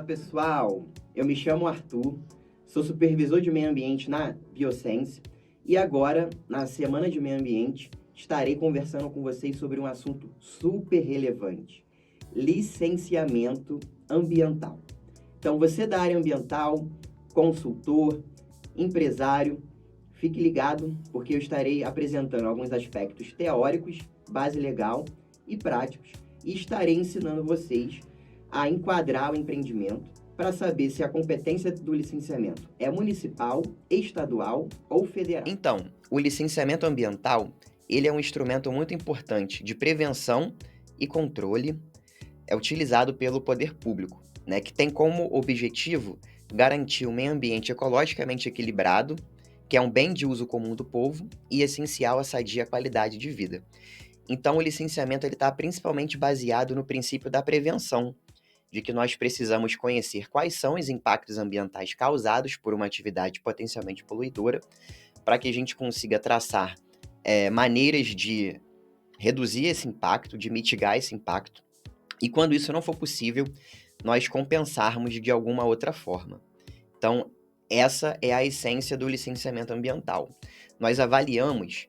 pessoal! Eu me chamo Arthur, sou supervisor de meio ambiente na Biosense e agora, na Semana de Meio Ambiente, estarei conversando com vocês sobre um assunto super relevante: licenciamento ambiental. Então, você da área ambiental, consultor, empresário, fique ligado porque eu estarei apresentando alguns aspectos teóricos, base legal e práticos e estarei ensinando vocês a enquadrar o empreendimento para saber se a competência do licenciamento é municipal, estadual ou federal. Então, o licenciamento ambiental, ele é um instrumento muito importante de prevenção e controle, é utilizado pelo poder público, né, que tem como objetivo garantir um meio ambiente ecologicamente equilibrado, que é um bem de uso comum do povo e essencial à sadia qualidade de vida. Então, o licenciamento está principalmente baseado no princípio da prevenção, de que nós precisamos conhecer quais são os impactos ambientais causados por uma atividade potencialmente poluidora, para que a gente consiga traçar maneiras de reduzir esse impacto, de mitigar esse impacto, e quando isso não for possível, nós compensarmos de alguma outra forma. Então, essa é a essência do licenciamento ambiental. Nós avaliamos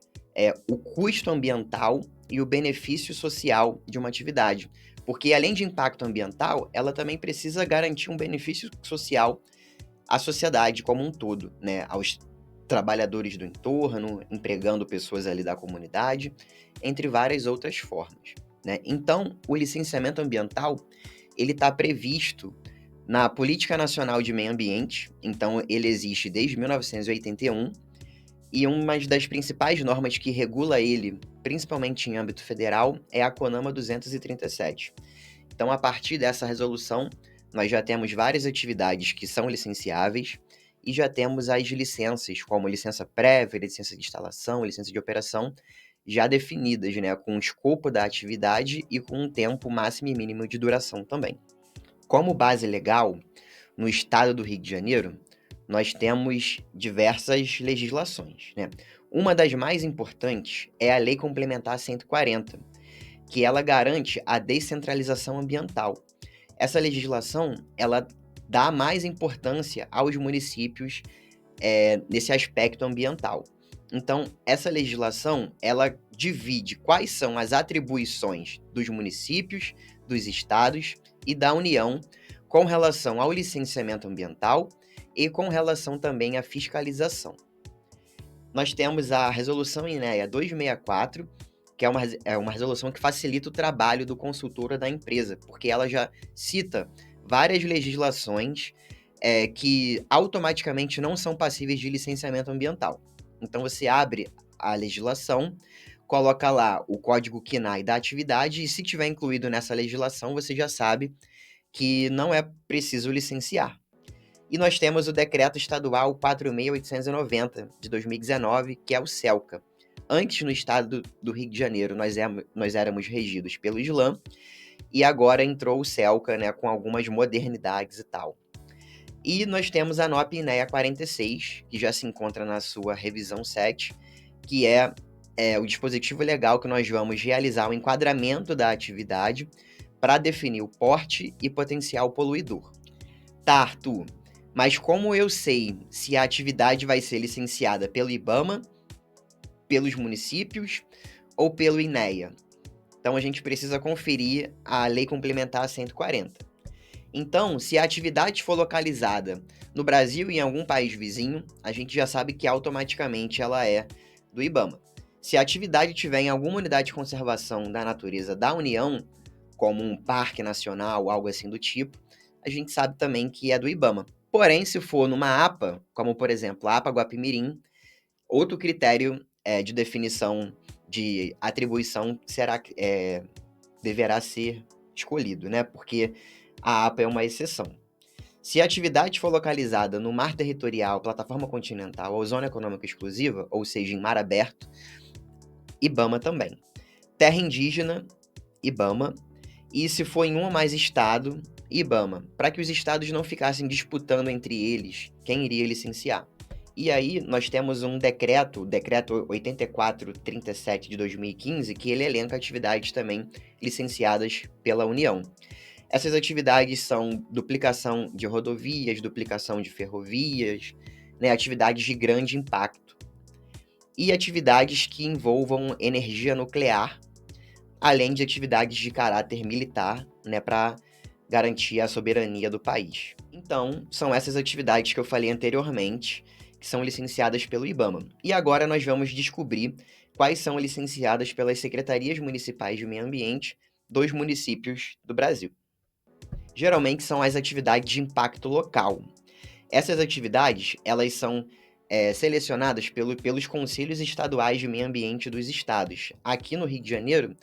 o custo ambiental e o benefício social de uma atividade, porque além de impacto ambiental, ela também precisa garantir um benefício social à sociedade como um todo, né? Aos trabalhadores do entorno, empregando pessoas ali da comunidade, entre várias outras formas, né? Então, o licenciamento ambiental, ele está previsto na Política Nacional de Meio Ambiente, então ele existe desde 1981, e uma das principais normas que regula ele, principalmente em âmbito federal, é a CONAMA 237. Então, a partir dessa resolução, nós já temos várias atividades que são licenciáveis e já temos as licenças, como licença prévia, licença de instalação, licença de operação, já definidas, né, com o escopo da atividade e com um tempo máximo e mínimo de duração também. Como base legal, no estado do Rio de Janeiro, nós temos diversas legislações, né? Uma das mais importantes é a Lei Complementar 140, que ela garante a descentralização ambiental. Essa legislação, ela dá mais importância aos municípios nesse aspecto ambiental. Então, essa legislação, ela divide quais são as atribuições dos municípios, dos estados e da União com relação ao licenciamento ambiental e com relação também à fiscalização. Nós temos a Resolução INEA 264, que é uma resolução que facilita o trabalho do consultor ou da empresa, porque ela já cita várias legislações que automaticamente não são passíveis de licenciamento ambiental. Então, você abre a legislação, coloca lá o código CNAE da atividade e, se tiver incluído nessa legislação, você já sabe que não é preciso licenciar. E nós temos o Decreto Estadual 4.890, de 2019, que é o CELCA. Antes, no estado do Rio de Janeiro, nós éramos regidos pelo Islã, e agora entrou o CELCA, né, com algumas modernidades e tal. E nós temos a NOP INEA 46, que já se encontra na sua revisão 7, que é o dispositivo legal que nós vamos realizar o enquadramento da atividade para definir o porte e potencial poluidor. Tá, Arthur, mas como eu sei se a atividade vai ser licenciada pelo IBAMA, pelos municípios ou pelo INEA? Então, a gente precisa conferir a Lei Complementar 140. Então, se a atividade for localizada no Brasil e em algum país vizinho, a gente já sabe que automaticamente ela é do IBAMA. Se a atividade estiver em alguma unidade de conservação da natureza da União, como um parque nacional, algo assim do tipo, a gente sabe também que é do IBAMA. Porém, se for numa APA, como por exemplo a APA Guapimirim, outro critério de definição de atribuição deverá ser escolhido, né? Porque a APA é uma exceção. Se a atividade for localizada no mar territorial, plataforma continental ou zona econômica exclusiva, ou seja, em mar aberto, IBAMA também. Terra indígena, IBAMA. E se for em um ou mais estado, IBAMA, para que os estados não ficassem disputando entre eles quem iria licenciar. E aí nós temos um decreto, o decreto 8437 de 2015, que ele elenca atividades também licenciadas pela União. Essas atividades são duplicação de rodovias, duplicação de ferrovias, né, atividades de grande impacto. E atividades que envolvam energia nuclear, além de atividades de caráter militar, né, para garantir a soberania do país. Então, são essas atividades que eu falei anteriormente, que são licenciadas pelo IBAMA. E agora nós vamos descobrir quais são licenciadas pelas secretarias municipais de meio ambiente dos municípios do Brasil. Geralmente são as atividades de impacto local. Essas atividades, elas são selecionadas pelos conselhos estaduais de meio ambiente dos estados. Aqui no Rio de Janeiro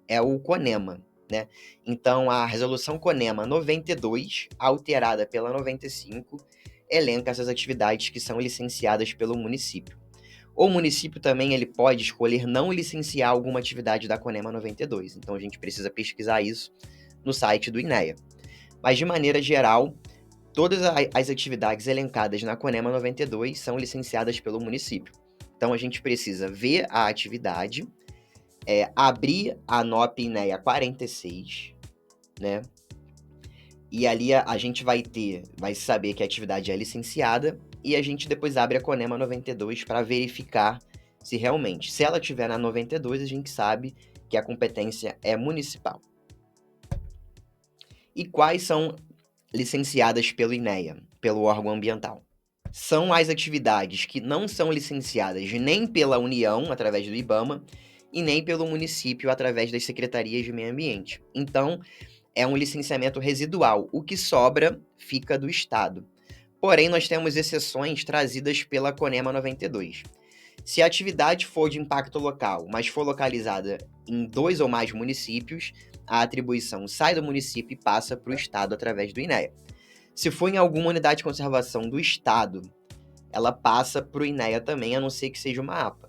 é o CONEMA, né? Então, a resolução CONEMA 92, alterada pela 95, elenca essas atividades que são licenciadas pelo município. O município também ele pode escolher não licenciar alguma atividade da CONEMA 92, então a gente precisa pesquisar isso no site do INEA. Mas, de maneira geral, todas as atividades elencadas na CONEMA 92 são licenciadas pelo município. Então, a gente precisa ver a atividade, abrir a NOP INEA 46, né? E ali a gente vai saber que a atividade é licenciada e a gente depois abre a CONEMA 92 para verificar se realmente, se ela estiver na 92, a gente sabe que a competência é municipal. E quais são licenciadas pelo INEA, pelo órgão ambiental? São as atividades que não são licenciadas nem pela União, através do IBAMA, e nem pelo município, através das secretarias de meio ambiente. Então, é um licenciamento residual. O que sobra fica do Estado. Porém, nós temos exceções trazidas pela CONEMA 92. Se a atividade for de impacto local, mas for localizada em 2 ou mais municípios, a atribuição sai do município e passa para o Estado através do INEA. Se for em alguma unidade de conservação do Estado, ela passa para o INEA também, a não ser que seja uma APA,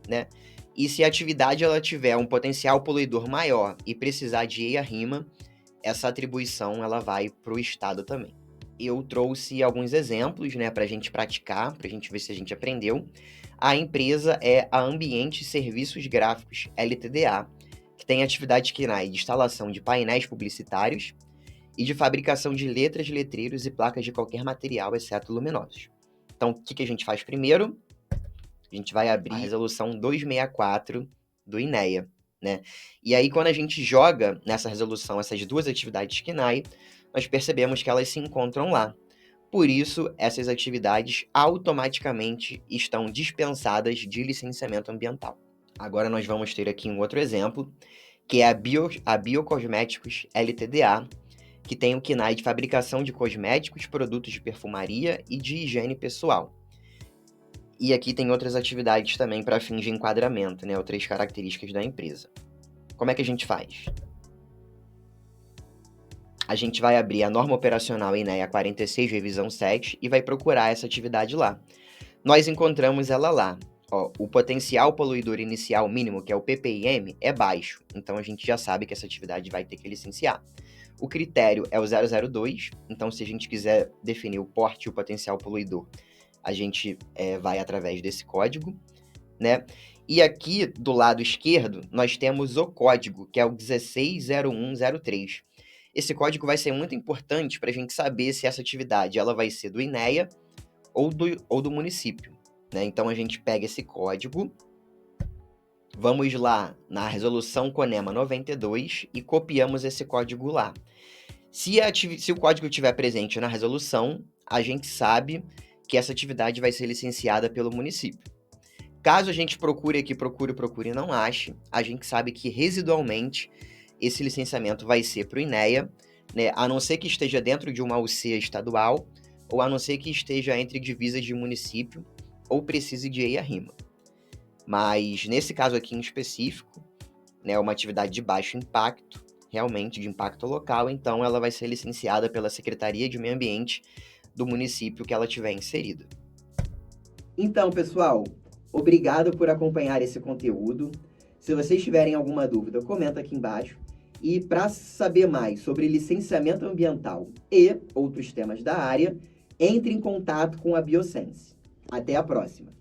né? E se a atividade ela tiver um potencial poluidor maior e precisar de EIA-RIMA, essa atribuição ela vai para o Estado também. Eu trouxe alguns exemplos, né, para a gente praticar, para a gente ver se a gente aprendeu. A empresa é a Ambiente Serviços Gráficos LTDA, que tem atividade KNAI de instalação de painéis publicitários e de fabricação de letras, letreiros e placas de qualquer material, exceto luminosos. Então, o que a gente faz primeiro? A gente vai abrir a resolução 264 do INEA, né? E aí, quando a gente joga nessa resolução essas duas atividades KNAI, nós percebemos que elas se encontram lá. Por isso, essas atividades automaticamente estão dispensadas de licenciamento ambiental. Agora nós vamos ter aqui um outro exemplo, que é a Biocosméticos LTDA, que tem o KNAI de fabricação de cosméticos, produtos de perfumaria e de higiene pessoal. E aqui tem outras atividades também para fins de enquadramento, né? Outras características da empresa. Como é que a gente faz? A gente vai abrir a norma operacional INEA 46, revisão 7, e vai procurar essa atividade lá. Nós encontramos ela lá. Ó, o potencial poluidor inicial mínimo, que é o PPIM, é baixo. Então, a gente já sabe que essa atividade vai ter que licenciar. O critério é o 002. Então, se a gente quiser definir o porte e o potencial poluidor, a gente vai através desse código, né? E aqui, do lado esquerdo, nós temos o código, que é o 160103. Esse código vai ser muito importante para a gente saber se essa atividade ela vai ser do INEA ou do município, né? Então, a gente pega esse código, vamos lá na resolução CONEMA 92 e copiamos esse código lá. Se o código estiver presente na resolução, a gente sabe que essa atividade vai ser licenciada pelo município. Caso a gente procure e não ache, a gente sabe que residualmente esse licenciamento vai ser para o INEA, né, a não ser que esteja dentro de uma UC estadual, ou a não ser que esteja entre divisas de município, ou precise de EIA-RIMA. Mas, nesse caso aqui em específico, né, uma atividade de baixo impacto, realmente de impacto local, então ela vai ser licenciada pela Secretaria de Meio Ambiente do município que ela tiver inserida. Então, pessoal, obrigado por acompanhar esse conteúdo. Se vocês tiverem alguma dúvida, comenta aqui embaixo. E para saber mais sobre licenciamento ambiental e outros temas da área, entre em contato com a Biosense. Até a próxima!